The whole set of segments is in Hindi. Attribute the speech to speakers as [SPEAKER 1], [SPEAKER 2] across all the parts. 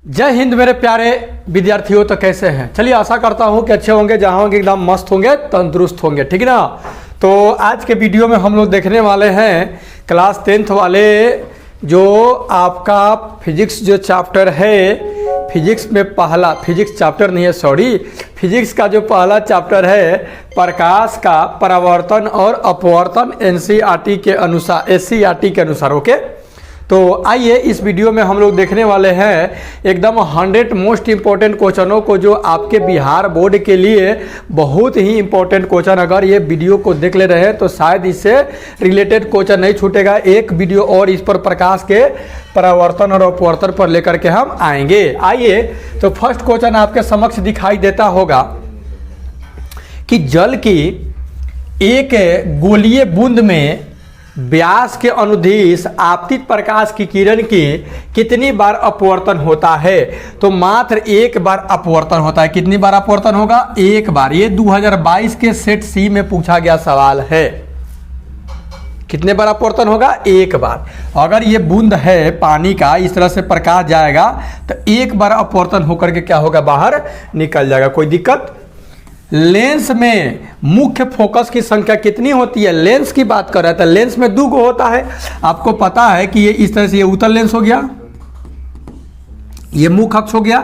[SPEAKER 1] जय हिंद मेरे प्यारे विद्यार्थियों। तो कैसे हैं? चलिए आशा करता हूं कि अच्छे होंगे, जहां होंगे एकदम मस्त होंगे, तंदुरुस्त होंगे, ठीक ना। तो आज के वीडियो में हम लोग देखने वाले हैं क्लास 10th वाले जो आपका फिजिक्स जो चैप्टर है, फिजिक्स में पहला फिजिक्स चैप्टर नहीं है, सॉरी, फिजिक्स का जो पहला चैप्टर है प्रकाश का परावर्तन और अपवर्तन एनसीईआरटी के अनुसार, एससीईआरटी के अनुसार। ओके, तो आइए इस वीडियो में हम लोग देखने वाले हैं एकदम 100 मोस्ट इम्पोर्टेंट क्वेश्चनों को जो आपके बिहार बोर्ड के लिए बहुत ही इम्पोर्टेंट क्वेश्चन। अगर ये वीडियो को देख ले रहे हैं तो शायद इससे रिलेटेड क्वेश्चन नहीं छूटेगा। एक वीडियो और इस पर प्रकाश के परावर्तन और अपवर्तन पर लेकर के हम आएंगे। आइए, तो फर्स्ट क्वेश्चन आपके समक्ष दिखाई देता होगा कि जल की एक गोलीय बूंद में व्यास के अनुदिश आपतित प्रकाश की किरण की कितनी बार अपवर्तन होता है? तो मात्र एक बार अपवर्तन होता है। कितनी बार अपवर्तन होगा? एक बार। ये 2022 के सेट सी में पूछा गया सवाल है। कितने बार अपवर्तन होगा? एक बार। अगर ये बूंद है पानी का, इस तरह से प्रकाश जाएगा तो एक बार अपवर्तन होकर के क्या होगा? बाहर निकल जाएगा। कोई दिक्कत? लेंस में मुख्य फोकस की संख्या कितनी होती है? लेंस की बात कर रहे हैं तो लेंस में दो गो होता है। आपको पता है कि ये इस तरह से, ये उत्तल लेंस हो गया, ये मुख्य अक्ष हो गया,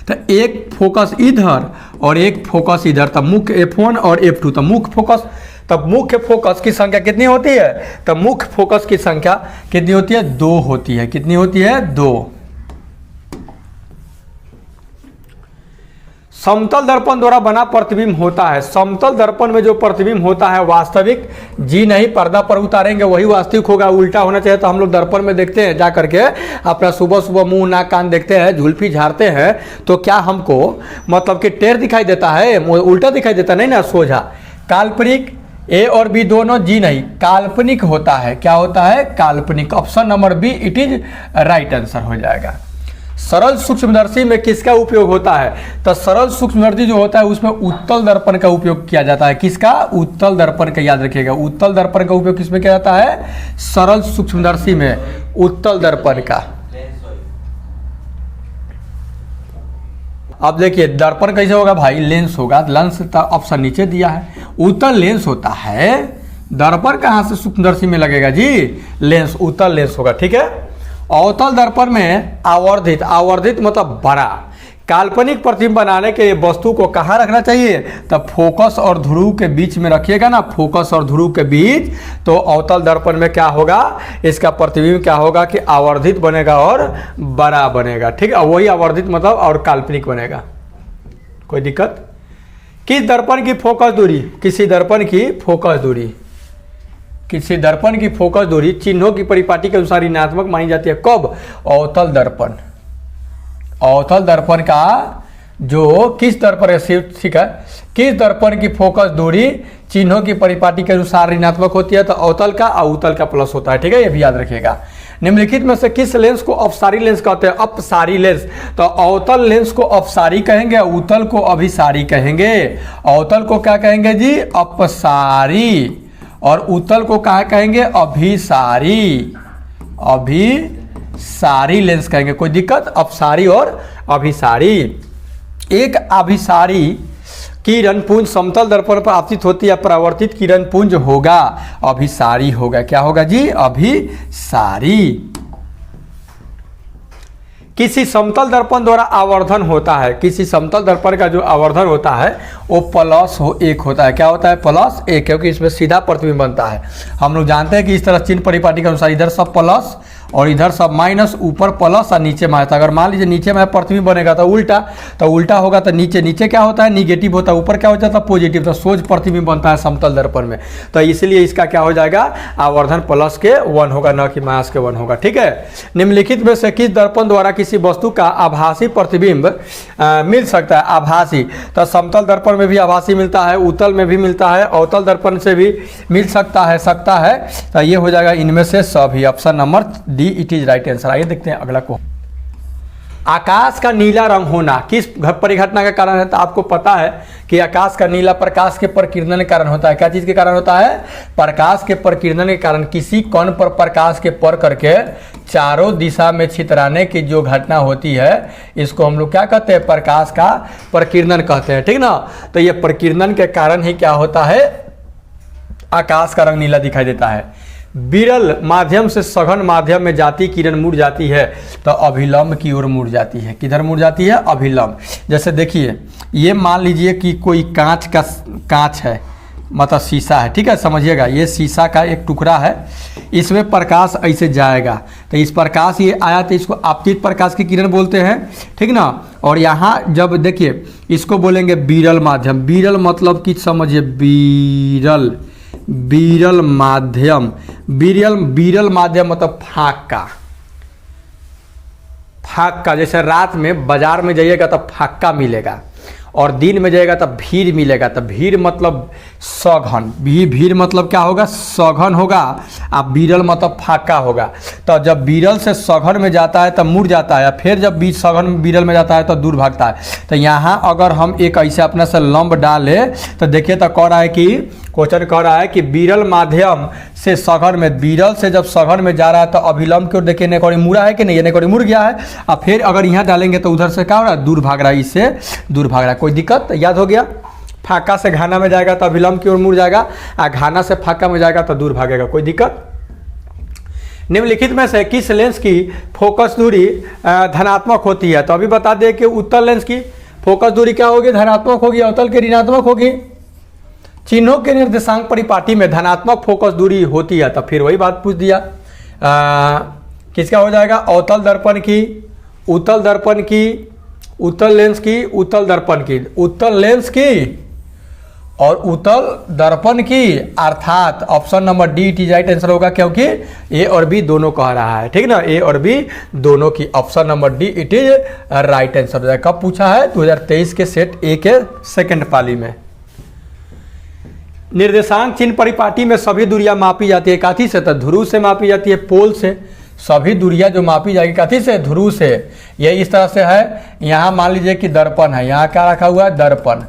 [SPEAKER 1] तो एक फोकस इधर और एक फोकस इधर, तब मुख्य F1 और F2, तब मुख्य फोकस। तब मुख्य फोकस की संख्या कितनी होती है? तब मुख्य फोकस की संख्या कितनी होती है? 2 होती है। कितनी होती है? 2। समतल दर्पण द्वारा बना प्रतिबिंब होता है। समतल दर्पण में जो प्रतिबिंब होता है वास्तविक जी नहीं, पर्दा पर उतारेंगे वही वास्तविक होगा। उल्टा होना चाहिए। तो हम लोग दर्पण में देखते हैं, जा करके अपना सुबह सुबह मुंह नाक कान देखते हैं, जुल्फी झाड़ते हैं, तो क्या हमको मतलब कि टेढ़ दिखाई देता है? उल्टा दिखाई देता नहीं ना, सोझा। काल्पनिक ए और बी दोनों जी नहीं, काल्पनिक होता है। क्या होता है? काल्पनिक। Option number B it is right answer हो जाएगा। सरल सूक्ष्मदर्शी में किसका उपयोग होता है? तो सरल सूक्ष्मदर्शी जो होता है उसमें उत्तल दर्पण का उपयोग किया जाता है। किसका? उत्तल दर्पण का। याद रखिएगा, उत्तल दर्पण का उपयोग किसमें किया जाता है? सरल सूक्ष्मदर्शी में, उत्तल दर्पण का। अब देखिए दर्पण कैसे होगा भाई? लेंस होगा। लेंस का ऑप्शन नीचे दिया है, उत्तल लेंस होता है। दर्पण कहाँ से सूक्ष्मदर्शी में लगेगा जी? लेंस, उत्तल लेंस होगा। ठीक है। अवतल दर्पण में आवर्धित, आवर्धित मतलब बड़ा। काल्पनिक प्रतिबिंब बनाने के लिए वस्तु को कहाँ रखना चाहिए? तब फोकस और ध्रुव के बीच में रखिएगा ना, फोकस और ध्रुव के बीच। तो अवतल दर्पण में क्या होगा? इसका प्रतिबिंब क्या होगा कि आवर्धित बनेगा और बड़ा बनेगा। ठीक है, वही आवर्धित मतलब और काल्पनिक बनेगा। कोई दिक्कत? किस दर्पण की फोकस दूरी? किसी दर्पण की फोकस दूरी, किसी दर्पण की फोकस दूरी चिन्हों की परिपाटी के अनुसार ऋणात्मक मानी जाती है। कब? अवतल दर्पण। अवतल दर्पण का जो किस दर्पण है, ठीक है, किस दर्पण की फोकस दूरी चिन्हों की परिपाटी के अनुसार ऋणात्मक होती है? तो अवतल का और उत्तल का प्लस होता है। ठीक है, ये भी याद रखिएगा। निम्नलिखित में से किस लेंस को अपसारी लेंस कहते हैं? अपसारी लेंस। तो अवतल लेंस को अपसारी कहेंगे, उत्तल को अभिसारी कहेंगे। अवतल को क्या कहेंगे जी? अपसारी। और उत्तल को क्या कहेंगे? अभिसारी। अभिसारी लेंस कहेंगे। कोई दिक्कत? अपसारी और अभिसारी। एक अभिसारी किरण पुंज समतल दर्पण पर आपतित होती है, परावर्तित किरण पुंज होगा, अभिसारी होगा। क्या होगा जी? अभिसारी। किसी समतल दर्पण द्वारा आवर्धन होता है। किसी समतल दर्पण का जो आवर्धन होता है वो +1 होता है। क्या होता है? +1, क्योंकि इसमें सीधा प्रतिबिंब बनता है। हम लोग जानते हैं कि इस तरह चिन्ह परिपाटी के अनुसार इधर सब प्लस और इधर सब माइनस, ऊपर प्लस और नीचे माइनस। अगर मान लीजिए नीचे में प्रतिबिंब बनेगा तो उल्टा, तो उल्टा होगा तो नीचे नीचे क्या होता है? निगेटिव होता है, ऊपर क्या हो जाता है? पॉजिटिव। तो सोझ प्रतिबिंब बनता है समतल दर्पण में। तो इसलिए इसका क्या हो जाएगा? आवर्धन +1 होगा, न कि -1 होगा। ठीक है। निम्नलिखित में से किस दर्पण द्वारा किसी वस्तु का आभासी प्रतिबिंब मिल सकता है? आभासी। तो समतल दर्पण में भी आभासी मिलता है, उत्तल में भी मिलता है, अवतल दर्पण से भी मिल सकता है। तो ये हो जाएगा इनमें से सभी। Option number D it is right answer. आइए देखते हैं अगला को। आकाश का नीला रंग होना किस परिघटना का कारण है? तो आपको पता है कि आकाश का नीला प्रकाश के प्रकीर्णन के कारण होता है। क्या चीज़ के कारण होता है? प्रकाश के प्रकीर्णन के कारण किसी कण पर प्रकाश के पर करके चारों दिशा में छितराने की जो घटना होती है, इसको हम लोग क्या कहते हैं? प्रकाश का प्रकीर्णन कहते हैं, ठीक ना। तो ये प्रकीर्णन के कारण ही क्या होता है? आकाश का रंग नीला दिखाई देता है। विरल माध्यम से सघन माध्यम में जाती किरण मुड़ जाती है तो अभिलंब की ओर मुड़ जाती है। किधर मुड़ जाती है? अभिलंब। जैसे देखिए, ये मान लीजिए कि कोई कांच है, मतलब शीशा है, ठीक है, समझिएगा, ये शीशा का एक टुकड़ा है, इसमें प्रकाश ऐसे जाएगा, तो इस प्रकाश ये आया तो इसको आपतित प्रकाश की किरण बोलते हैं, ठीक ना। और यहाँ जब देखिए इसको बोलेंगे विरल माध्यम। विरल मतलब कि समझिए, विरल माध्यम। विरल माध्यम मतलब फाक्का। जैसे रात में बाजार में जाइएगा तो फाक्का मिलेगा, और दिन में जाएगा तो भीड़ मिलेगा। तो भीड़ मतलब सघन, भीड़ मतलब क्या होगा? सघन होगा। अब विरल मतलब फाका होगा। तो जब विरल से सघन में जाता है तो मुड़ जाता है, फिर जब बीच सघन विरल में जाता है तो दूर भागता है। तो यहाँ अगर हम एक ऐसे अपने से लंब डाले तो देखिए तो कह रहा है कि क्वेश्चन कह रहा है कि विरल माध्यम से सघन में, विरल से जब सघन में जा रहा है तो अभिलंब की ओर देखिए नेकोड़ी मुड़ा है कि नहीं? नेकोड़ी मुड़ गया है। अब फिर अगर यहाँ डालेंगे तो उधर से क्या हो रहा है? दूर भाग रहा है, इससे दूर भाग रहा है। कोई दिक्कत? याद हो गया? फाका से घाना में जाएगा तो अभिलंब की ओर मुड़ जाएगा, और घाना से फाका में जाएगा तो दूर भागेगा। कोई दिक्कत? निम्नलिखित में से किस लेंस की फोकस दूरी धनात्मक होती है? तो अभी बता दें कि उत्तल लेंस की फोकस दूरी क्या होगी? धनात्मक होगी। अवतल की ऋणात्मक होगी। चिन्हों के निर्देशांक परिपाटी में धनात्मक फोकस दूरी होती है, तो फिर वही बात पूछ दिया। किसका हो जाएगा? अवतल दर्पण की, उत्तल दर्पण की, उत्तल लेंस की, उत्तल दर्पण की, उत्तल लेंस की और उत्तल दर्पण की, अर्थात option number D it is right answer होगा, क्योंकि ए और बी दोनों कह रहा है, ठीक ना। ए और बी दोनों की, option number D it is right answer. कब पूछा है? 2023 के सेट ए के सेकंड पाली में। निर्देशांक चिन्ह परिपाटी में सभी दूरियां मापी जाती है काथी से? तो ध्रुव से मापी जाती है, पोल से। सभी दूरियां जो मापी जाएगी काथी से? ध्रुव से। ये इस तरह से है। यहाँ मान लीजिए कि दर्पण है, यहाँ क्या रखा हुआ है? दर्पण।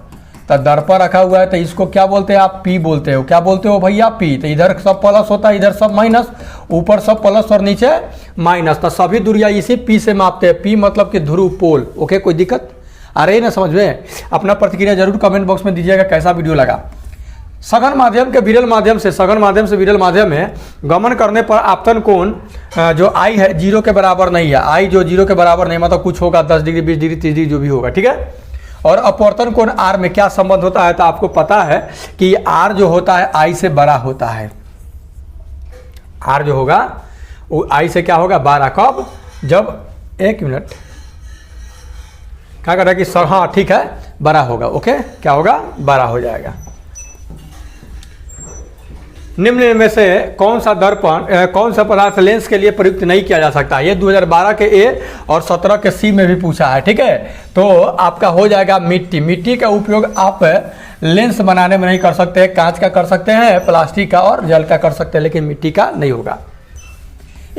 [SPEAKER 1] तो दर्पण रखा हुआ है, तो इसको क्या बोलते हैं आप? पी बोलते हो। क्या बोलते हो भैया? पी। तो इधर सब प्लस होता है, इधर सब माइनस, ऊपर सब प्लस और नीचे माइनस। तो सभी दूरियां इसी पी से मापते हैं। पी मतलब कि ध्रुव, पोल। ओके, कोई दिक्कत आ रही है ना समझ में? अपना प्रतिक्रिया जरूर कमेंट बॉक्स में दीजिएगा कैसा वीडियो लगा। सघन माध्यम के विरल माध्यम से, सघन माध्यम से विरल माध्यम में गमन करने पर आपतन कोण जो आई है 0 के बराबर नहीं है। आई जो 0 के बराबर नहीं, मतलब कुछ होगा 10 डिग्री, 20 डिग्री, 30 डिग्री जो भी होगा, ठीक है। और अपवर्तन कोण आर में क्या संबंध होता है? तो आपको पता है कि आर जो होता है आई से बड़ा होता है। आर जो होगा वो आई से क्या होगा? बड़ा। कब? जब, एक मिनट, क्या कर रहा है कि हाँ ठीक है, बड़ा होगा। ओके, क्या होगा? बड़ा हो जाएगा। निम्न में से कौन सा दर्पण, कौन सा पदार्थ लेंस के लिए प्रयुक्त नहीं किया जा सकता? ये 2012 के ए और 17 के सी में भी पूछा है, ठीक है। तो आपका हो जाएगा मिट्टी। मिट्टी का उपयोग आप लेंस बनाने में नहीं कर सकते। कांच का कर सकते हैं, प्लास्टिक का और जल का कर सकते हैं, लेकिन मिट्टी का नहीं होगा।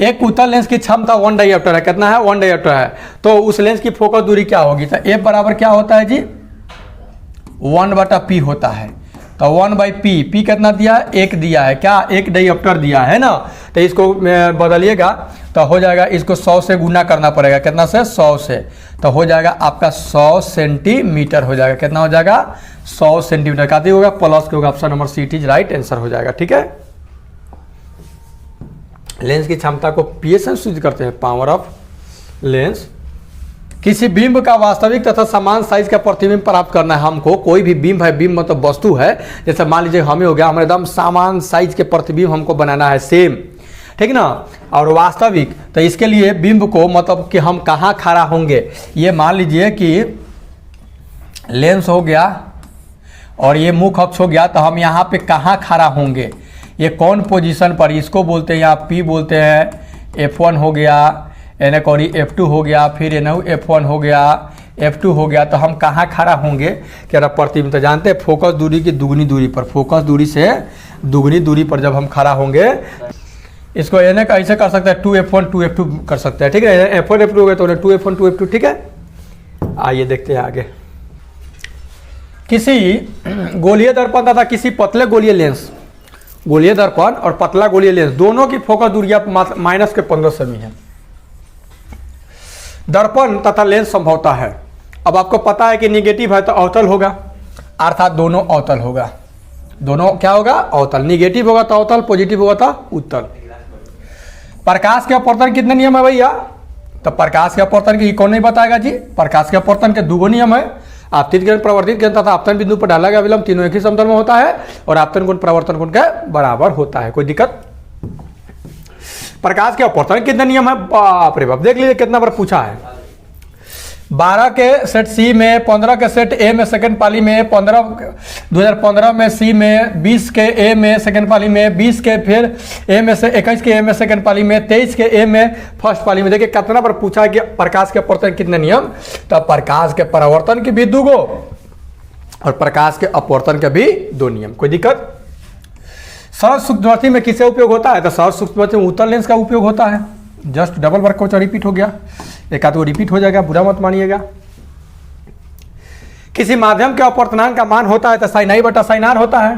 [SPEAKER 1] एक उत्तल लेंस की क्षमता 1 डायोप्टर है। कितना है? 1 डायोप्टर है। तो उस लेंस की फोकस दूरी क्या होगी? तो ए बराबर क्या होता है जी? 1/p होता है। तो 1/p, p कितना दिया है? 1 दिया है। क्या? 1 डायोप्टर दिया है ना। तो इसको बदलिएगा तो हो जाएगा, इसको 100 से गुना करना पड़ेगा। कितना से? 100 से। तो हो जाएगा आपका 100 सेंटीमीटर हो जाएगा। कितना हो जाएगा? 100 सेंटीमीटर। काती होगा? प्लस के होगा। Option number see it is right answer हो जाएगा, ठीक है। लेंस की क्षमता को पीए से सूचित करते हैं, पावर ऑफ लेंस। किसी बिंब का वास्तविक तथा समान साइज का प्रतिबिंब प्राप्त करना है हमको। कोई भी बिंब है, बिंब मतलब वस्तु है, जैसे मान लीजिए हमें हो गया, हमें एकदम समान साइज के प्रतिबिंब हमको बनाना है, सेम, ठीक ना। और वास्तविक, तो इसके लिए बिंब को मतलब कि हम कहाँ खड़ा होंगे। ये मान लीजिए कि लेंस हो गया और ये मुख्य अक्ष हो गया, तो हम यहाँ पे कहाँ खड़ा होंगे? ये कौन पोजीशन पर? इसको बोलते हैं, यहाँ P बोलते हैं। F1 हो गया, एन कौड़ी F2 हो गया, फिर एन F1 हो गया, F2 हो गया। तो हम कहाँ खड़ा होंगे? क्या प्रतिबिंब, तो जानते हैं फोकस दूरी की दुगनी दूरी पर। फोकस दूरी से दुगनी दूरी पर जब हम खड़ा होंगे। इसको एन का ऐसे कर सकते हैं 2f1 2f2 कर सकते हैं, ठीक है। f1 f2 हो गए तो 2f1 2f2, ठीक है। आइए देखते हैं आगे। किसी गोलीय दर्पण तथा किसी पतले गोलीय लेंस, गोलीय दर्पण और पतला गोलीय लेंस दोनों की फोकस दूरियां -15 सेमी है। दर्पण तथा लेंस संभवता है। अब आपको पता है कि निगेटिव है तो अवतल होगा, अर्थात दोनों अवतल होगा। दोनों क्या होगा? अवतल। निगेटिव होगा तो अवतल, पॉजिटिव होगा तो उत्तल। प्रकाश के अपवर्तन कितने नियम है भैया? तो प्रकाश के अपवर्तन की कौन नहीं बताएगा जी? प्रकाश के अपवर्तन के 2 नियम है, आपतित किरण, प्रवर्तित किरण तथा आपतन बिंदु पर डाला गया विलंब तीनों एक ही समतल में होता है और आपतन कोण प्रवर्तन कोण के बराबर होता है। कोई दिक्कत? प्रकाश के अपवर्तन कितने नियम है? बाप रे बाप, देख लीजिए कितना बार पूछा है। 12 के सेट सी में, 15 के सेट ए में सेकंड पाली में, 2015 में सी में, 20 के ए में सेकंड पाली में, 20 के फिर ए में से 21 के ए में सेकंड पाली में, 23 के ए में फर्स्ट पाली में। देखिए कितना बार पूछा है कि प्रकाश के अपवर्तन कितने नियम। तो प्रकाश के परावर्तन के भी 2 और प्रकाश के अपवर्तन के भी 2 नियम। कोई दिक्कत? सहज सूक्ष्मदर्शी में किसे उपयोग होता है? तो सहज सूक्ष्मदर्शी में उत्तल लेंस का उपयोग होता है। Just double work question repeat हो गया, एक आध वो रिपीट हो जाएगा, बुरा मत मानिएगा। किसी माध्यम के अपवर्तनांक का मान होता है तो साइन आई बटा साइन आर होता है।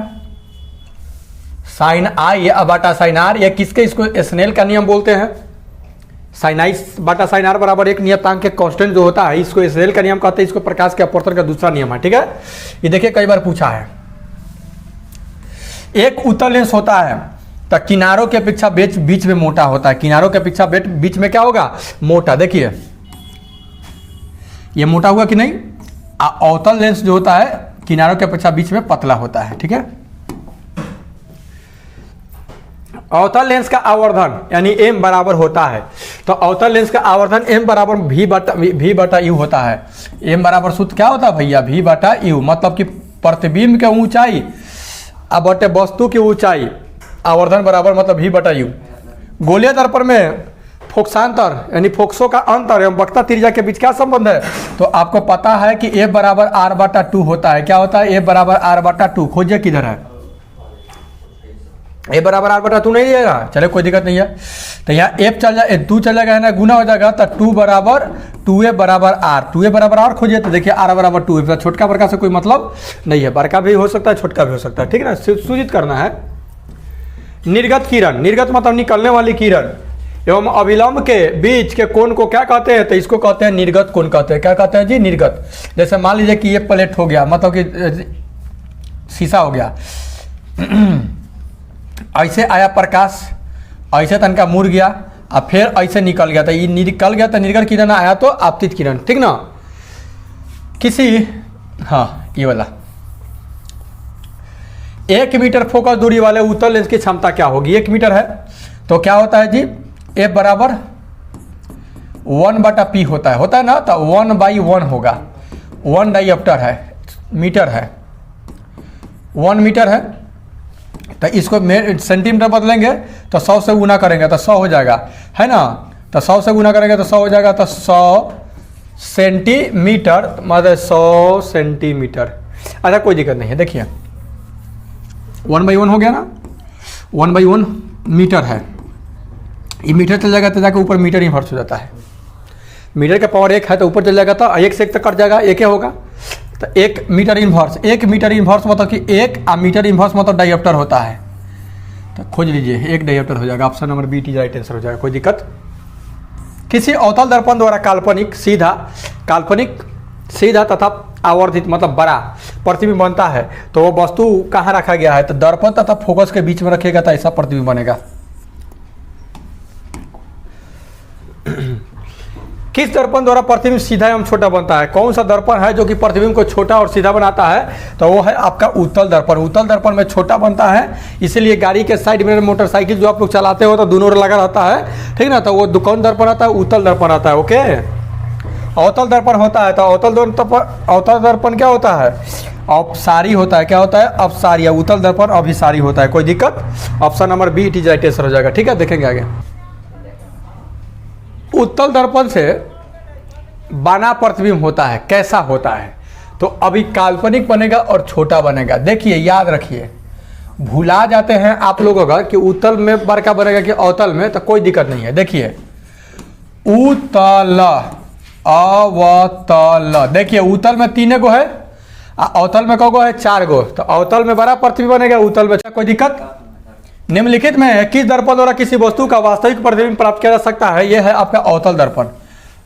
[SPEAKER 1] साइन आई बटा साइन आर, ये किसके, इसको स्नेल का नियम बोलते हैं। साइन आई बटा साइन आर बराबर एक नियतांक के कांस्टेंट जो होता है, इसको स्नेल का नियम कहते हैं। इसको प्रकाश के अपवर्तन का दूसरा नियम है, ठीक है। ये देखिए कई बार पूछा है। एक उत्तल लेंस होता है तो किनारों के अपेक्षा बीच में मोटा होता है। किनारों के अपेक्षा बीच में क्या होगा? मोटा। देखिए ये मोटा हुआ कि नहीं? अवतल लेंस जो होता है किनारों के अपेक्षा बीच में पतला होता है, ठीक है। अवतल लेंस का आवर्धन यानी m बराबर होता है, तो अवतल लेंस का आवर्धन m बराबर v बटा u होता है। m बराबर सूत्र क्या होता है भैया? v बटा u, मतलब कि प्रतिबिंब के ऊंचाई अब बटे वस्तु की ऊंचाई, आवर्धन बराबर मतलब v बटा u। गोलीय दर्पण में फोक्सांतर यानी फोक्सो का अंतर एवं वक्रता त्रिज्या के बीच क्या संबंध है? तो आपको पता है कि f बराबर r बटा 2 होता है। क्या होता है? f बराबर r बटा 2। खोजिए किधर है? a बराबर r बटा 2 नहीं दिएगा, चले कोई दिक्कत नहीं है। तो यहाँ f चल जाए, 2 चल जाएगा है ना, गुना हो जाएगा तो 2 बराबर 2a बराबर r, 2a बराबर r खोजिए तो देखिए r बराबर 2a। छोटका बड़का से कोई मतलब नहीं है, बड़का भी हो सकता है छोटका भी हो सकता है, ठीक है ना। सूचित करना है। निर्गत किरण, निर्गत मतलब निकलने वाली किरण एवं अभिलंब के बीच के कोण को क्या कहते हैं? तो इसको कहते हैं निर्गत कोण कहते हैं। क्या कहते हैं जी? निर्गत। जैसे मान लीजिए कि ये प्लेट हो गया, मतलब कि शीशा हो गया, ऐसे आया प्रकाश, ऐसे तनका मुड़ गया और फिर ऐसे निकल गया, तो ये निकल गया तो निर्गत किरण आया तो आपतित किरण, ठीक ना। किसी, हाँ ये वाला 1 मीटर फोकस दूरी वाले उत्तल लेंस की क्षमता क्या होगी? 1 मीटर है तो क्या होता है जी? f बराबर 1 बटा p होता है ना, तो 1/1 होगा। 1 डायप्टर है, मीटर है, 1 मीटर है तो इसको सेंटीमीटर बदलेंगे तो 100 से गुना करेंगे तो 100 हो जाएगा, है ना। तो 100 से गुना करेंगे तो 100 हो जाएगा, तो 100 सेंटीमीटर मतलब 100 सेंटीमीटर। अच्छा कोई दिक्कत नहीं है। देखिए 1/1 हो गया ना, 1/1 मीटर है, ये मीटर चल जाएगा तो जाकर ऊपर मीटर इन्वर्स हो जाता है। मीटर का पावर 1 है तो ऊपर चल जाएगा तो 1 से 1 तक कट जाएगा, 1 ही होगा। तो 1 मीटर इन्वर्स, 1 मीटर इन्वर्स मतलब कि 1 मीटर इन्वर्स मतलब डायप्टर होता है। तो खोज लीजिए, 1 डायप्टर हो जाएगा। Option number B right answer हो जाएगा। कोई दिक्कत? किसी अवतल दर्पण द्वारा काल्पनिक सीधा तथा आवर्धित मतलब बड़ा प्रतिबिंब बनता है तो वो वस्तु कहाँ रखा गया है? तो दर्पण तथा फोकस के बीच में रखेगा तो ऐसा प्रतिबिंब बनेगा। किस दर्पण द्वारा प्रतिबिंब सीधा एवं छोटा बनता है? कौन सा दर्पण है जो कि प्रतिबिंब को छोटा और सीधा बनाता है? तो वो है आपका उत्तल दर्पण। उत्तल दर्पण में छोटा बनता है, इसीलिए गाड़ी के साइड में मोटरसाइकिल जो आप लोग चलाते हो तो दोनों ओर लगा रहता है, ठीक ना। तो वो कौन दर्पण आता है? उत्तल दर्पण आता है। ओके, अवतल दर्पण होता है तो अवतल दर्पण क्या होता है? अपसारी होता है। क्या होता है? अपसारी। उत्तल दर्पण अभिसारी होता है। कोई दिक्कत? Option number B it is right answer हो जाएगा। ठीक है, देखेंगे आगे। उत्तल दर्पण से बना प्रतिबिंब होता है, कैसा होता है? तो अभी काल्पनिक बनेगा और छोटा बनेगा। देखिए याद रखिए, भुला जाते हैं आप लोग अगर कि उत्तल में बड़का बनेगा कि अवतल में, तो कोई दिक्कत नहीं है। देखिए उत्तल अवतल, देखिए उत्तल में 3 गो है, अवतल में कौ गो है 4 गो, तो अवतल में बड़ा प्रतिबिंब बनेगा, उत्तल में कोई दिक्कत। निम्नलिखित में किस दर्पण द्वारा किसी वस्तु का वास्तविक प्रतिबिंब प्राप्त किया जा सकता है? यह है आपका अवतल दर्पण।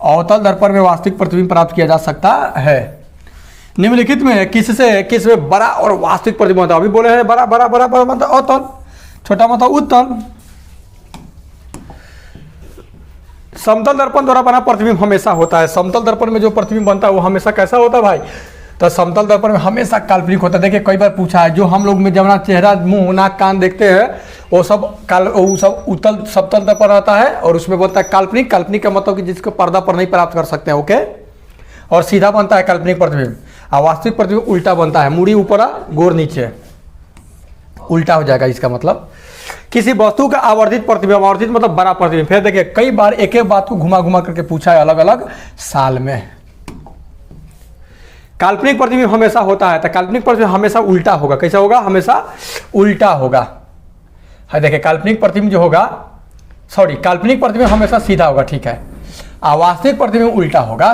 [SPEAKER 1] अवतल दर्पण में वास्तविक प्रतिबिंब प्राप्त किया जा सकता है। निम्नलिखित में किस में बड़ा और वास्तविक प्रतिबिंब होता है? अभी बोले हैं बड़ा बड़ा बड़ा बड़ा मतलब अवतल, छोटा मतलब उत्तल। समतल दर्पण द्वारा बना प्रतिबिंब हमेशा होता है। समतल दर्पण में जो प्रतिबिंब बनता है वो हमेशा कैसा होता है भाई? तो समतल दर्पण में हमेशा काल्पनिक होता है। देखिए कई बार पूछा है, जो हम लोग में जब चेहरा मुंह नाक कान देखते हैं वो सब उत्तल समतल दर्पण रहता है, और उसमें बनता है काल्पनिक। काल्पनिक का मतलब कि जिसको पर्दा पर नहीं प्राप्त कर सकते हैं, ओके। और सीधा बनता है काल्पनिक प्रतिबिंब, और वास्तविक प्रतिबिंब उल्टा बनता है, मुड़ी ऊपर गोर नीचे, उल्टा हो जाएगा। इसका मतलब किसी वस्तु का आवर्धित प्रतिबिंब, आवर्धित मतलब बड़ा प्रतिबिंब। फिर देखिए कई बार एक एक बात को घुमा घुमा करके पूछा है अलग अलग साल में। काल्पनिक प्रतिबिंब हमेशा होता है, तो काल्पनिक प्रतिबिंब हमेशा उल्टा होगा। कैसा होगा? हमेशा उल्टा होगा। है देखिए काल्पनिक प्रतिबिंब जो होगा, काल्पनिक प्रतिबिंब हमेशा सीधा होगा, ठीक है। वास्तविक प्रतिबिंब उल्टा होगा,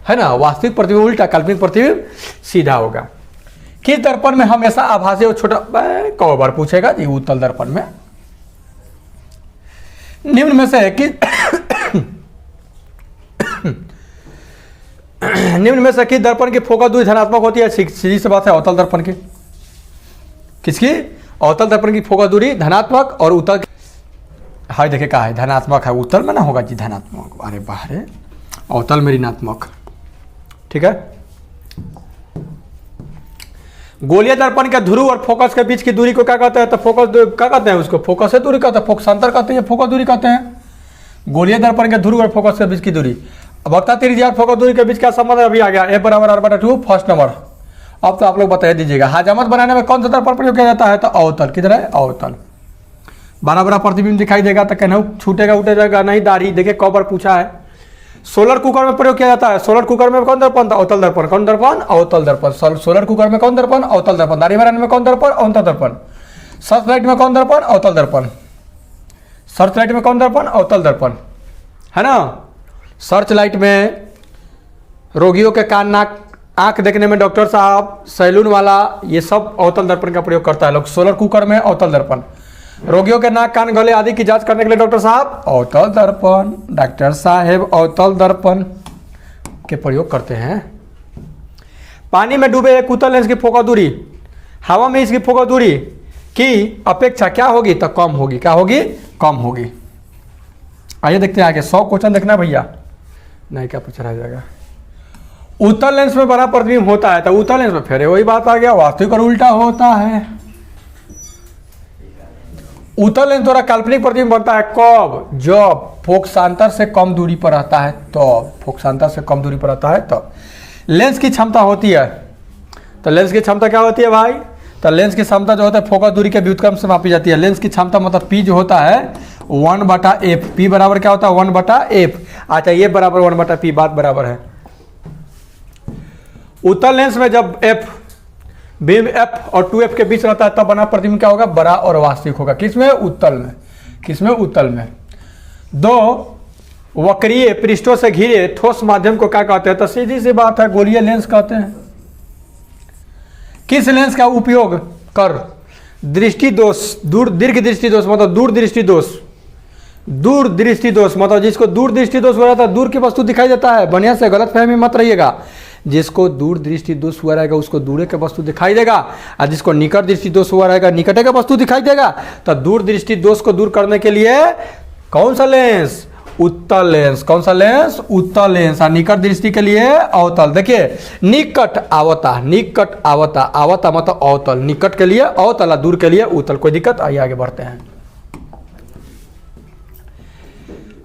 [SPEAKER 1] है ना। वास्तविक प्रतिबिंब उल्टा, काल्पनिक प्रतिबिंब सीधा होगा। किस दर्पण में हमेशा आभासी और छोटा, कई बार पूछेगा जी उत्तल दर्पण में। निम्न में से किस निम्न में से किस दर्पण की फोकस दूरी धनात्मक होती है? सीधी सी बात है, अवतल दर्पण की। किसकी? अवतल दर्पण की फोकस दूरी धनात्मक, और उत्तल हाय देखिए कहा है धनात्मक है, उत्तल में ना होगा जी धनात्मक। अरे बाहर है, अवतल में ऋणात्मक, ठीक है। गोलीय दर्पण के ध्रुव और फोकस के बीच की दूरी को क्या कहते हैं? तो फोकस क्या कहते हैं? उसको फोकस से दूरी कहते हैं, फोकसांतर कहते हैं, फोकस दूरी कहते हैं। गोलीय दर्पण के ध्रुव और फोकस के बीच की दूरी। वक्ता त्रिज्या और फोकस दूरी के बीच क्या संबंध है? अभी आ गया, F = R/2 फर्स्ट नंबर। अब तो आप लोग बता दीजिएगा, हजामत बनाने में कौन सा दर्पण प्रयोग किया जाता है? तो अवतल। किधर है? अवतल। बड़ा बड़ा प्रतिबिंब दिखाई देगा तो कहना छूटेगा उठेगा नहीं दाढ़ी। देखिए कई बार पूछा है। सोलर कुकर में प्रयोग किया जाता है। सोलर कुकर में कौन दर्पण? अवतल दर्पण। कौन दर्पण? अवतल दर्पण। सोलर कुकर में कौन दर्पण? अवतल दर्पण। दाढ़ी बनाने में कौन दर्पण? अवतल दर्पण। सर्च लाइट में कौन दर्पण? अवतल दर्पण। सर्च लाइट में कौन दर्पण? अवतल दर्पण, है ना। सर्च लाइट में रोगियों के कान नाक आंख देखने में डॉक्टर साहब, सैलून वाला, ये सब अवतल दर्पण का प्रयोग करता है लोग। सोलर कुकर में अवतल दर्पण। रोगियों के नाक कान गले आदि की जांच करने के लिए डॉक्टर साहब अवतल दर्पण, डॉक्टर साहब अवतल दर्पण के प्रयोग करते हैं। पानी में डूबे एक उत्तल लेंस की फोकस दूरी हवा में इसकी फोकस दूरी की अपेक्षा क्या होगी? तो कम होगी। क्या होगी? कम होगी। आइए देखते हैं आगे। 100 क्वेश्चन देखना भैया, नहीं क्या पूछा रह जाएगा। उत्तल लेंस में बड़ा प्रतिबिंब होता है, तो उत्तल लेंस में फिर वही बात आ गया, वास्तविक और उल्टा होता है। उत्तल लेंस द्वारा काल्पनिक प्रतिबिंब बनता है कब? जब फोकसांतर से कम दूरी पर रहता है, तो फोकसांतर से कम दूरी पर रहता है तो लेंस की क्षमता होती है। तो लेंस की क्षमता क्या होती है भाई? तो लेंस की क्षमता जो होता है फोकस दूरी के व्युत्क्रम से मापी जाती है। लेंस की क्षमता मतलब P जो होता है 1/f। P बराबर क्या होता है? 1/f। अच्छा ये बराबर 1/p, बात बराबर है। उत्तल लेंस में जब f बीम f और 2f के बीच रहता है तब बना प्रतिबिंब क्या होगा? बड़ा और वास्तविक होगा। किसमें? उत्तल में। किसमें? उत्तल में। दो वक्रीय पृष्ठों से घिरे ठोस माध्यम को क्या कहते हैं? तो सीधी सी बात है, गोलीय लेंस कहते हैं। किस लेंस का उपयोग कर दृष्टि दोष, दीर्घ दृष्टि दोष मतलब दूर दृष्टि दोष, दूर दृष्टि दोष मतलब जिसको दूर दृष्टि दोष हुआ रहता है, दूर की वस्तु दिखाई देता है, बढ़िया से गलत फहमी मत रहिएगा। जिसको दूर दृष्टि दोष हुआ रहेगा उसको दूर के वस्तु दिखाई देगा, और जिसको निकट दृष्टि दोष हुआ रहेगा निकटे का वस्तु दिखाई देगा। तो दूर दृष्टि दोष को दूर करने के लिए कौन सा लेंस? उत्तल लेंस। कौन सा लेंस? उत्तल लेंस। और निकट दृष्टि के लिए अवतल। देखिए निकट आवता, निकट आवता, आवता मतलब अवतल, निकट के लिए अवतल, दूर के लिए उत्तल। कोई दिक्कत? आइए आगे बढ़ते हैं।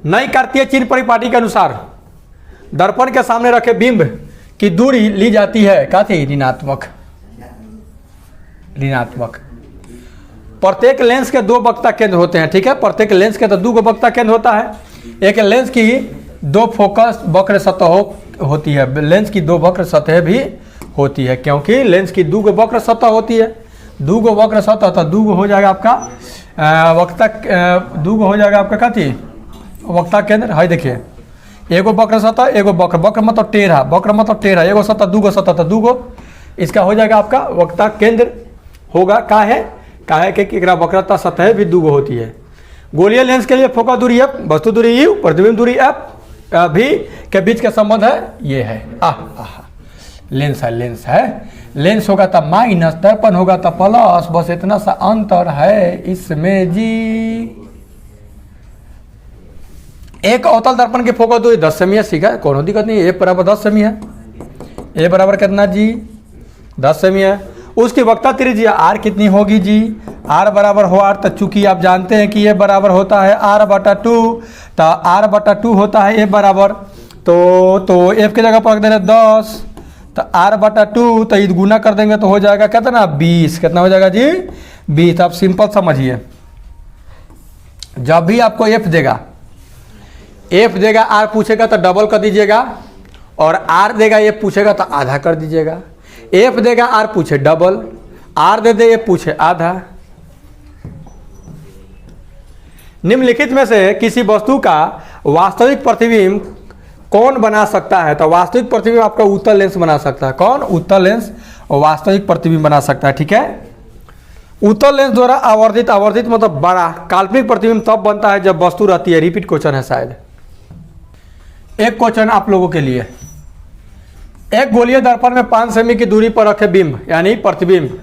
[SPEAKER 1] नई कार्तीय चिन्ह परिपाटी के अनुसार दर्पण के सामने रखे बिंब की दूरी ली जाती है क्या थी? ऋणात्मक। ऋणात्मक। प्रत्येक लेंस के 2 वक्ता केंद्र होते हैं, ठीक है। प्रत्येक लेंस के तो 2 वक्ता केंद्र होता है। एक लेंस की 2 फोकस वक्र सतह होती है, लेंस की 2 वक्र सतह भी होती है, क्योंकि लेंस की 2 वक्र सतह होती है। दूगो वक्र सतह तो दूगो हो जाएगा आपका वक्ता, दूगो हो जाएगा आपका कथी वक्ता केंद्र है। देखिए एगो वक्र सतह एगो वक्र, वक्र मतलब टेढ़ा, वक्र मतलब टेढ़ा, एगो सतह दूगो सतह तो दूगो, इसका हो जाएगा आपका वक्ता केंद्र होगा। का है कि एकरा वक्रता सतह भी दूगो होती है। गोलीय लेंस के लिए फोकस दूरी एफ, वस्तु दूरी यू, प्रतिबिंब दूरी एफ भी के बीच का संबंध है ये है। लेंस है, लेंस है, लेंस होगा तो माइनस, दर्पण होगा तो प्लस, बस इतना सा अंतर है इसमें जी। एक अवतल दर्पण की फोकस दूरी 10 सेमी है, सीखा है, कोनो दिक्कत नहीं। ए बराबर 10 सेमी है, ए बराबर कितना जी 10 सेमी है। उसकी वक्ता त्रिज्या आर कितनी होगी जी, आर बराबर हो आर, तो चूंकि आप जानते हैं कि ये बराबर होता है आर बटा 2, तो आर बटा 2 होता है ए बराबर, तो एफ की जगह पर रख दे रहे 10, तो आर बटा 2, तो ये गुना कर देंगे तो हो जाएगा कितना 20, कितना हो जाएगा जी 20। आप सिंपल समझिए, जब भी आपको एफ देगा आर पूछेगा तो डबल कर दीजिएगा, और आर देगा एफ पूछेगा तो आधा कर दीजिएगा। एफ देगा आर पूछे डबल, आर दे एफ पूछे आधा। निम्नलिखित में से किसी वस्तु का वास्तविक प्रतिबिंब कौन बना सकता है, तो वास्तविक प्रतिबिंब आपका उत्तल लेंस बना सकता है। कौन? उत्तल लेंस वास्तविक प्रतिबिंब बना सकता है। ठीक है, उत्तल लेंस द्वारा आवर्धित, आवर्धित मतलब बड़ा, काल्पनिक प्रतिबिंब तब बनता है जब वस्तु रहती है। रिपीट क्वेश्चन है शायद, एक क्वेश्चन आप लोगों के लिए। एक गोलीय दर्पण में 5 सेमी की दूरी पर रखे बिंब यानी प्रतिबिंब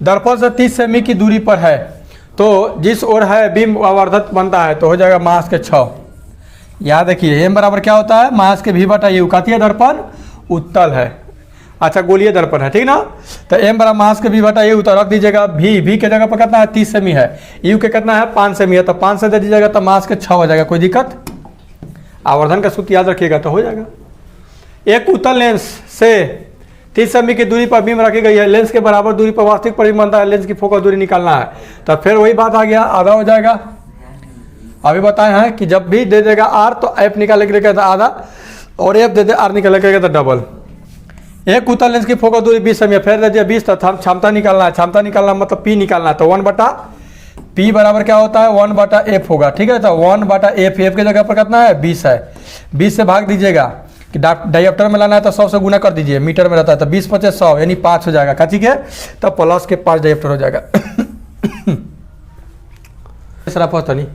[SPEAKER 1] दर्पण से 30 सेमी की दूरी पर है, तो जिस ओर है बिंब आवर्धित बनता है, तो हो जाएगा मास के 6। याद रखिए एम बराबर क्या होता है, मास के भी बटा यू। कहती है दर्पण उत्तल है, अच्छा गोलीय दर्पण है, ठीक ना। तो एम बराबर मास के भी बटा यू, तो रख दीजिएगा भी के जगह पर कितना है 30 सेमी है, यू के कितना है 5 सेमी है, तो 5 से दे दीजिएगा तो मास के 6 हो जाएगा। कोई दिक्कत? आवर्धन का सूत्र याद रखिएगा तो हो जाएगा। एक उत्तल लेंस से 30 सेमी की दूरी पर बीम रखी गई है, लेंस के बराबर दूरी पर वास्तविक प्रतिबिंब बनता है, लेंस की फोकस दूरी निकालना है, तो फिर वही बात आ गया, आधा हो जाएगा। अभी बताए हैं कि जब भी दे देगा आर तो एफ निकाले के लिए आधा, और एफ दे दे आर निकाले के लिए डबल। एक उत्तल लेंस की फोकस दूरी 20 सेमी, फिर दे दिया 20, तो क्षमता निकालना है, क्षमता निकालना मतलब पी निकालना है, तो 1 बटा पी बराबर क्या होता है 1 बटा एफ होगा। ठीक है, तो 1 बटा एफ, एफ की जगह पर कितना है 20 है, 20 से भाग दीजिएगा कि डायप्टर में लाना है तो 100 से गुना कर दीजिए, मीटर में रहता है, तो 20 × 5 = 100 यानी 5 हो जाएगा। ठीक है, तो प्लस के 5 डायप्टर हो जाएगा। तीसरा पता नहीं,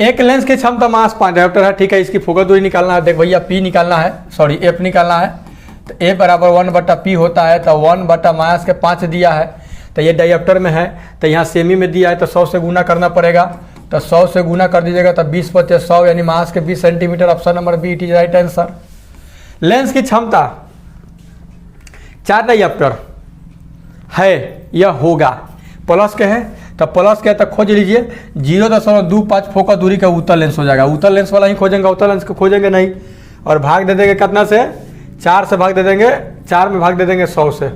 [SPEAKER 1] एक लेंस की क्षमता मास 5 डायप्टर है। ठीक है, इसकी फोकस दूरी निकालना है, देख भैया पी निकालना है, सॉरी एफ निकालना है, तो ए बराबर 1 बटा पी होता है, तो 1 बटा मास के 5 दिया है, तो ये डायप्टर में है, तो यहाँ सेमी में दिया है, तो 100 से गुना करना पड़ेगा, तो 100 से गुना कर दीजिएगा, तो 20 × 5 = 100 यानी मास के 20 centimetre. Option number B it is right answer. Lens की क्षमता 4 डायप्टर है या होगा, प्लस के है, तो प्लस के तो खोज लीजिए 0.25 फोकस दूरी का उत्तल लेंस हो जाएगा। उत्तल लेंस वाला ही खोजेंगे, उत्तल लेंस को खोजेंगे नहीं, और भाग दे देंगे कितना से 4 से भाग दे देंगे, 4 में भाग दे देंगे 100 से।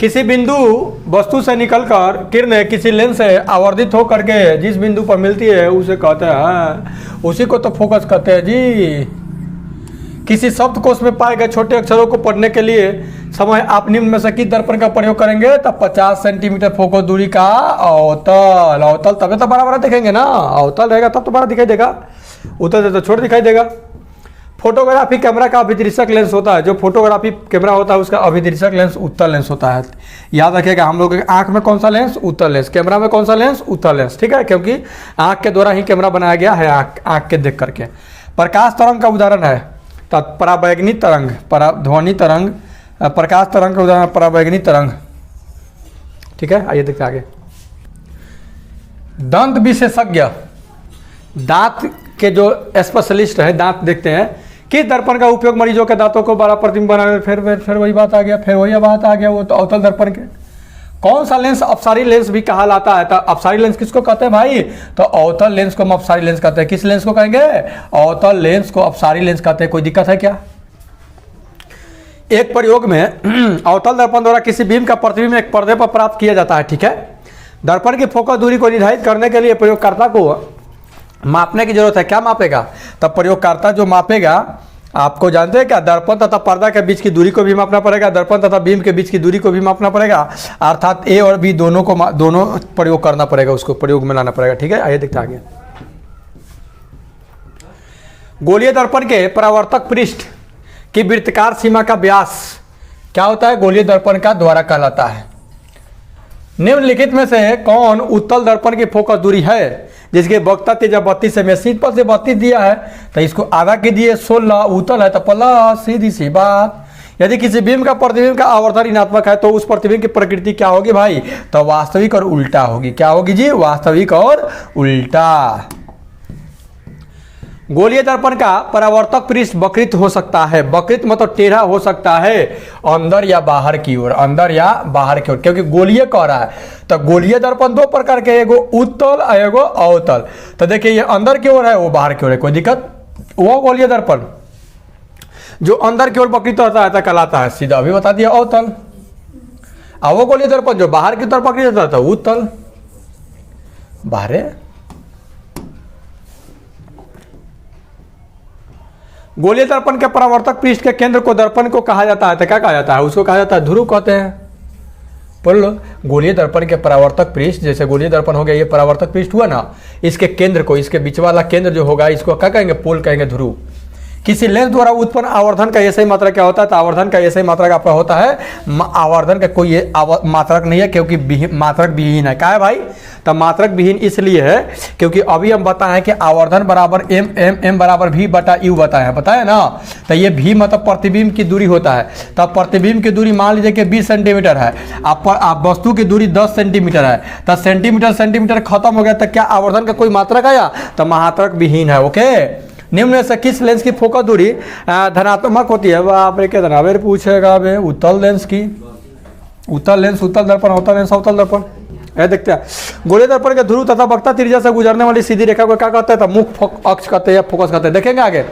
[SPEAKER 1] किसी बिंदु वस्तु से निकलकर किरणें किसी लेंस से आवर्धित होकर के जिस बिंदु पर मिलती है उसे कहते हैं, उसी को तो फोकस कहते हैं जी। किसी शब्दकोश में पाए गए छोटे अक्षरों को पढ़ने के लिए समय आप निम्न में से किस दर्पण का प्रयोग करेंगे, तो 50 सेंटीमीटर फोकस दूरी का अवतल। अवतल तभी तो बड़ा बड़ा दिखेंगे ना, अवतल रहेगा तब तो बड़ा दिखाई देगा, उतर तो छोटा दिखाई देगा। फोटोग्राफी कैमरा का अभिदृश्यक लेंस होता है, जो फोटोग्राफी कैमरा होता है उसका अभिदृश्यक लेंस उत्तल लेंस होता है। याद रखिएगा, हम लोग आंख में कौन सा लेंस, उत्तल लेंस, कैमरा में कौन सा लेंस, उत्तल लेंस। ठीक है, क्योंकि आंख के द्वारा ही कैमरा बनाया गया है, आंख के देख करके। प्रकाश तरंग का उदाहरण है तो पराबैंगनी तरंग, पराध्वनि तरंग, प्रकाश तरंग का उदाहरण पराबैंगनी तरंग। ठीक है, आइए देखते आगे। दंत विशेषज्ञ, दांत के जो स्पेशलिस्ट है, दांत देखते हैं, किस दर्पण का उपयोग मरीजों के दांतों को बड़ा प्रतिबिंब बनाने, फिर वही बात आ गया, फिर वही बात आ गया, वो तो अवतल दर्पण के। कौन सा लेंस अपसारी लेंस भी कहलाता है, तो अपसारी लेंस किसको कहते हैं भाई, तो अवतल लेंस को हम अपसारी लेंस कहते हैं। किस लेंस को कहेंगे, अवतल लेंस को अपसारी लेंस कहते हैं। कोई दिक्कत है क्या? एक प्रयोग में अवतल दर्पण द्वारा किसी बीम का प्रतिबिंब एक पर्दे पर प्राप्त किया जाता है। ठीक है, दर्पण की फोकस दूरी को निर्धारित करने के लिए प्रयोगकर्ता को मापने की जरूरत है। क्या मापेगा, तब प्रयोगकर्ता जो मापेगा आपको जानते हैं क्या, दर्पण तथा पर्दा के बीच की दूरी को भी मापना पड़ेगा, दर्पण तथा बीम के बीच की दूरी को भी मापना पड़ेगा, अर्थात ए और बी दोनों को दोनों प्रयोग करना पड़ेगा, उसको प्रयोग में लाना पड़ेगा। ठीक है, आइए देखते आगे। गोलीय दर्पण के परावर्तक पृष्ठ की वृत्ताकार सीमा का व्यास क्या होता है, गोलीय दर्पण का द्वारा कहलाता है। निम्नलिखित में से कौन उत्तल दर्पण की फोकस दूरी है जिसकी वक्रता त्रिज्या 32 है, सिंपल से 32 दिया है तो इसको आधा के दिए 16, उत्तल है तो प्लस, सीधी सी बात। यदि किसी बीम का प्रतिबिंब का आवर्धन ऋणात्मक है तो उस प्रतिबिंब की प्रकृति क्या होगी भाई, तो वास्तविक और उल्टा होगी। क्या होगी जी, वास्तविक और उल्टा। गोलीय दर्पण का परावर्तक पृष्ठ वक्रित हो सकता है, वक्रित मतलब टेढ़ा हो सकता है अंदर या बाहर की ओर, अंदर या बाहर की ओर, क्योंकि गोलीय कह रहा है। तो गोलीय दर्पण दो प्रकार के, एगो उत्तल और एगो अवतल। तो देखिए ये अंदर की ओर है, वो बाहर की ओर है, कोई दिक्कत। वो गोलीय दर्पण जो अंदर की ओर वक्रित होता है कहलाता है, सीधा अभी बता दिया, अवतल। और वो गोलीय दर्पण जो बाहर की तरफ वक्रित होता है उत्तल। बाहर गोलीय दर्पण के परावर्तक पृष्ठ के केंद्र को दर्पण को कहा जाता है, तो क्या कहा जाता है, उसको कहा जाता है ध्रुव कहते हैं। बोल लो, गोलीय दर्पण के परावर्तक पृष्ठ, जैसे गोलीय दर्पण हो गया, ये परावर्तक पृष्ठ हुआ ना, इसके केंद्र को, इसके बीच वाला केंद्र जो होगा, इसको क्या कहेंगे, पोल कहेंगे, ध्रुव। किसी लेंस द्वारा उत्पन्न आवर्धन का ऐसा ही मात्रा क्या होता है, तो आवर्धन का ऐसा ही मात्रा आपका होता है, आवर्धन का कोई मात्रक नहीं है क्योंकि मात्रक विहीन है। क्या है भाई, तो मात्रक विहीन इसलिए है क्योंकि अभी हम बताएं कि आवर्धन बराबर एम बराबर भी बटा यू बताया ना। तो ये भी मतलब प्रतिबिंब की दूरी होता है। तब प्रतिबिंब की दूरी मान लीजिए कि 20 सेंटीमीटर है, आप वस्तु की दूरी 10 सेंटीमीटर है, तो सेंटीमीटर खत्म हो गया, तो क्या आवर्धन का कोई मात्रक आया, तो मात्रक विहीन है। ओके, निम्न से किस लेंस की फोकस दूरी धनात्मक होती है, बाप रे, क्या धनावेर पूछेगा बे, उत्तल लेंस की। उत्तल लेंस, उत्तल दर्पण, अवतल लेंस, अवतल दर्पण। ये देखते हैं, गोलीय दर्पण के ध्रुव तथा वक्रता त्रिज्या से गुजरने वाली सीधी रेखा को क्या कहते हैं, तो मुख्य अक्ष कहते हैं या फोकस कहते हैं। देखेंगे आगे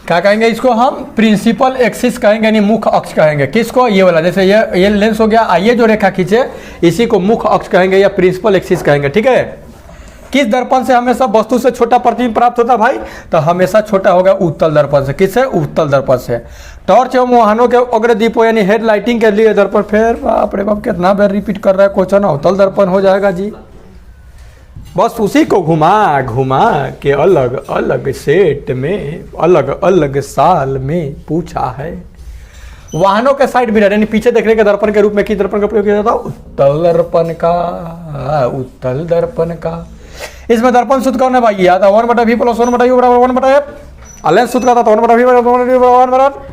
[SPEAKER 1] क्या कहेंगे, इसको हम प्रिंसिपल एक्सिस कहेंगे, यानी मुख्य अक्ष कहेंगे। किसको, ये वाला, जैसे ये लेंस हो गया, आइए जो रेखा खींचे इसी को मुख्य अक्ष कहेंगे या प्रिंसिपल एक्सिस कहेंगे। ठीक है, किस दर्पण से हमेशा वस्तु से छोटा प्रतिबिंब प्राप्त होता है भाई, तो हमेशा छोटा होगा उत्तल दर्पण से। किससे, उत्तल दर्पण से। टॉर्च एवं वाहनों के अग्रदीपों यानी हेड लाइटिंग के लिए दर्पण, फिर बाप रे बाप कितना बार रिपीट कर रहा है क्वेश्चन, उत्तल दर्पण हो जाएगा जी। बस उसी को घुमा घुमा के अलग अलग सेट में अलग अलग साल में पूछा है। वाहनों के साइड मिरर यानी पीछे देखने के दर्पण के रूप में किस दर्पण का प्रयोग किया जाता है, उत्तल दर्पण का, उत्तल दर्पण का। इसमें दर्पण सूत्र कौन है भाई, याद है 1/v + 1/u बराबर 1/f। लेंस सूत्र का था 1/v बराबर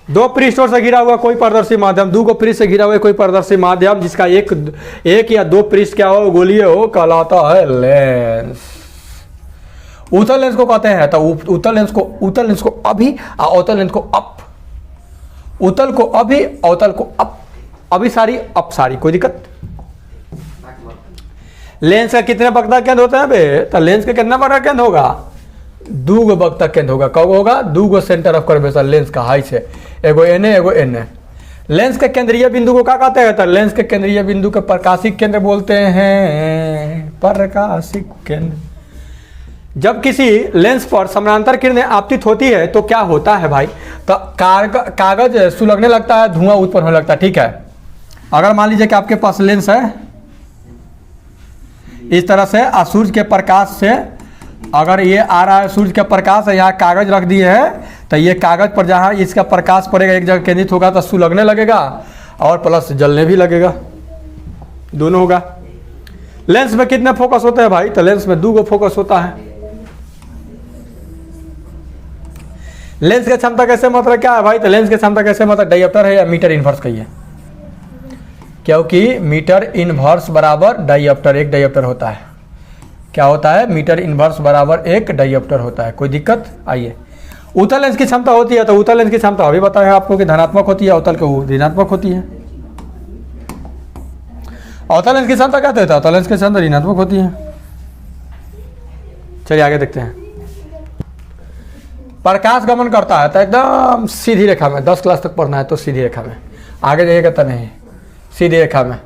[SPEAKER 1] 2 पृष्ठों से घिरा हुआ कोई पारदर्शी माध्यम, 2 पृष्ठ से घिरा हुआ कोई पारदर्शी माध्यम जिसका एक या 2 पृष्ठ क्या हो, गोलीय हो, कहलाता है लेंस। उत्तल लेंस को कहते हैं, तो उत्तल लेंस को अभी, अवतल लेंस को अप। उत्तल को अभी, अवतल को अप, अभी सारी अप सारी, कोई दिक्कत। लेंस का कितने वक्ता केंद्र होते हैं बे, तो लेंस का कितना वक्ता केंद्र होगा, 2 वक्ता केंद्र होगा। कब होगा, 2 सेंटर ऑफ कर्वेचर लेंस का हाई से, एगो एने एगो एने। लेंस के केंद्रीय बिंदु को क्या कहते हैं, तो लेंस के केंद्रीय बिंदु को प्रकाशिक केंद्र बोलते हैं, प्रकाशिक केंद्र। जब किसी लेंस पर समानांतर किरणें आपतित होती है तो क्या होता है भाई, तो कागज सुलगने लगता है, धुआं उत्पन्न होने लगता है। ठीक है, अगर मान लीजिए कि आपके पास लेंस है इस तरह से, सूर्य के प्रकाश से अगर ये आ रहा है, सूर्य का प्रकाश है, यहाँ कागज रख दिए है, तो ये कागज पर जहाँ इसका प्रकाश पड़ेगा एक जगह केंद्रित होगा तो सुलगने लगेगा और प्लस जलने भी लगेगा, दोनों होगा। लेंस में कितने फोकस होते हैं भाई, तो लेंस में 2 फोकस होता है। लेंस की क्षमता कैसे मतलब क्या है भाई, तो लेंस की क्षमता कैसे मतलब डायऑप्टर है या मीटर इनवर्स कहिए, क्योंकि मीटर इनवर्स बराबर डायऑप्टर, 1 डायऑप्टर होता है। क्या होता है, मीटर इनवर्स बराबर 1 डायऑप्टर होता है, कोई दिक्कत। आइए, उत्तल लेंस की क्षमता होती है, तो उत्तल लेंस की क्षमता अभी बताया आपको कि धनात्मक होती है, अवतल की ऋणात्मक होती है। अवतल लेंस की क्षमता क्या होता है, अवतल लेंस की क्षमता ऋणात्मक होती है। चलिए आगे देखते हैं। प्रकाश गमन करता है तो एकदम सीधी रेखा में, 10 क्लास तक पढ़ना है तो सीधी रेखा में, आगे जाइएगा तो नहीं, सीधी रेखा में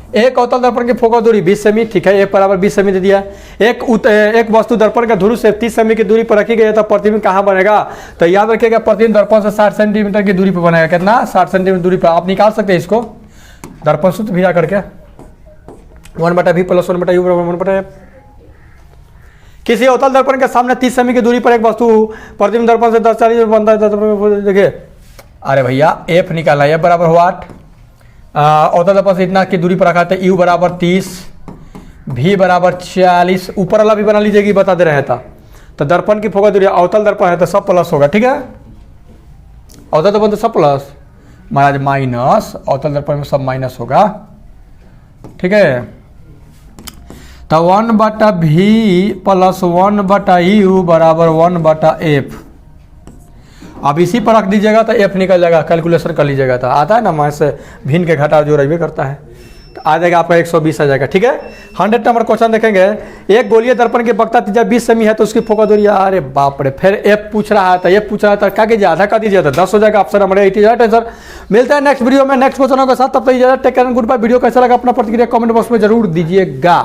[SPEAKER 1] एक अवतल दर्पण की फोकस दूरी 20 सेमी, ठीक है, एक बराबर 20 सेमी दे दिया। एक वस्तु दर्पण का ध्रुव से 30 सेमी की दूरी पर रखी गई है, तो प्रतिबिंब कहाँ बनेगा? तो याद रखिएगा प्रतिबिंब दर्पण से 60 सेंटीमीटर की दूरी पर बनेगा। कितना? 60 सेंटीमीटर दूरी पर। आप निकाल सकते हैं इसको दर्पण सूत्र भिड़ा करके 1/v + 1/u = 1/f। किसी अवतल दर्पण के सामने 30 सेमी की दूरी पर एक वस्तु प्रतिबिंब दर्पण से 10-40 बनता है। देखिए अरे भैया एफ निकालना है, बराबर हुआ 8। अवतल दर्पण से इतना की दूरी पर रखा था, u बराबर 30, v बराबर 40। ऊपर वाला भी बना लीजिएगी, बता दे रहे था। तो दर्पण की फोकस दूरी, अवतल दर्पण है तो सब प्लस होगा, ठीक है। अवतल दर्पण तो सब प्लस, महाराज माइनस, अवतल दर्पण में सब माइनस होगा, ठीक है। तो 1/v + 1/u बराबर 1/f। अब इसी पर रख दीजिएगा तो एफ निकल जाएगा, कैलकुलेशन कर लीजिएगा। तो आता है ना माइनस से भिन्न के घटा जो रही करता है, तो आ जाएगा आपका 120 आ जाएगा, ठीक है। 100 नंबर क्वेश्चन देखेंगे। एक गोलीय दर्पण की वक्रता त्रिज्या 20 सेमी है, तो उसकी फोकस दूरी, अरे बाप रे, फिर एफ पूछ रहा है, तो एफ पूछ रहा था, क्या कीजिए आधा कर दीजिए तो 10 हो जाएगा। Option number 80 tension. मिलता है नेक्स्ट वीडियो में नेक्स्ट क्वेश्चनों के साथ, तब तक इजाजत, take care, good bye. Video कैसा लगा अपना प्रतिक्रिया कमेंट बॉक्स में जरूर दीजिएगा।